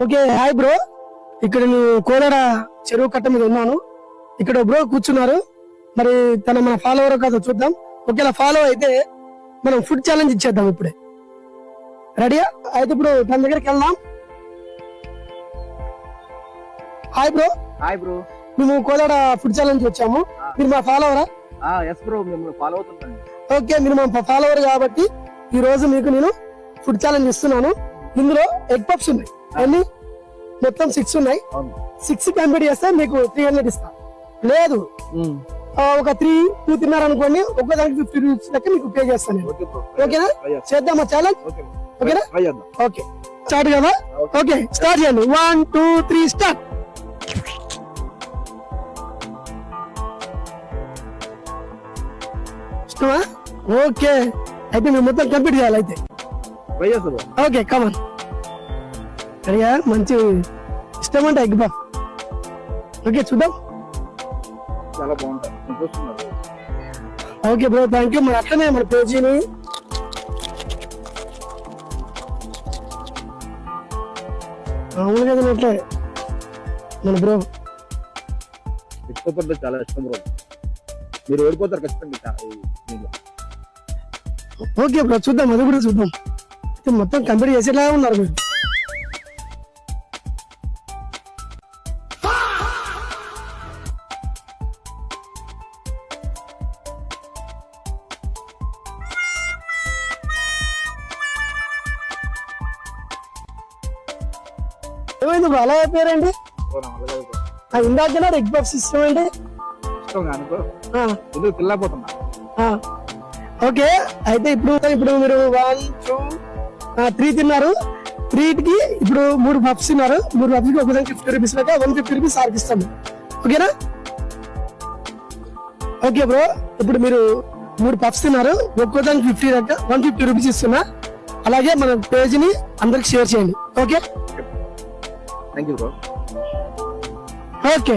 Okay hi bro, ఇక్కడ నేను కోలాడ చెరువు కట్ట మీద ఉన్నాను. ఇక్కడ బ్రో కూర్చున్నారు, మరి తన మన ఫాలోవర్ కాదో చూద్దాం. ఒకవేళ ఫాలో అయితే మనం ఫుడ్ ఛాలెంజ్ ఇచ్చేద్దాం ఇప్పుడే. రెడీయా? అయితే ఇప్పుడు తన దగ్గరికి వెళ్దాం. Hi bro. Hi bro. మేము కోలాడ ఫుడ్ ఛాలెంజ్ వచ్చాము. మీరు మా ఫాలోవరా? ఎస్ బ్రో, మేము ఫాలో అవుతుంటాను. ఓకే, మీరు మా ఫాలోవర్ కాబట్టి ఈ రోజు మీకు నేను ఫుడ్ ఛాలెంజ్ ఇస్తున్నాను. ఇందులో ఎగ్ పప్స్ ఉన్నాయి, అన్ని మొత్తం 6 ఉన్నాయి. 6 కంప్లీట్ చేస్తే మీకు 300 ఇస్తా. లేదు ఒక 2 తిన్నారనుకోండి, ఒక్కదానికి 50 రూపీస్ లెక్క మీకు పే చేస్తాను. ఓకేనా? చేద్దామా ఛాలెంజ్? ఓకేనా? ఓకే, స్టార్ట్ కదా? ఓకే, స్టార్ట్ చేయండి. 1 2 3 స్టార్ట్. ఇష్టమా? ఓకే, అయితే మీరు మొత్తం కంప్లీట్ చేయాలి. అయితే ఓకే, కమన్. అడిగా మంచి ఇష్టం అంటే ఎగ్ పఫ్. ఓకే, చూద్దాం. చాలా బాగుంటుంది. Okay bro, thank you. మరి అట్లనే మన పేజీని మామూలుగా తినట్లే మన బ్రో. ఎక్కువ చాలా ఇష్టం బ్రో. మీరు ఓడిపోతారు ఖచ్చితంగా. ఓకే బ్రో, చూద్దాం, అది కూడా చూద్దాం. అయితే మొత్తం కంప్లీట్ చేసేలా ఉన్నారు మీరు. ఏమైంది బ్రో అలా అయిపోయారండి? ఇందాక ఎగ్ పఫ్స్ ఇష్టం అండి. ఓకే, అయితే ఇప్పుడు మీరు 1 2 3 తిన్నారు. 3కి ఇప్పుడు 3 పఫ్స్ తిన్నారు. 3 పఫ్స్కి ఒకదానికి 50 రూపీస్ లెక్క 150 రూపీస్ ఆర్కిస్తాము. ఓకేనా? ఓకే బ్రో, ఇప్పుడు మీరు 3 పఫ్స్ తిన్నారు, ఒక్కోదానికి 50 లెక్క 150 రూపీస్ ఇస్తున్నా. అలాగే మన పేజీని అందరికి షేర్ చేయండి. Okay, thank you bro. Okay.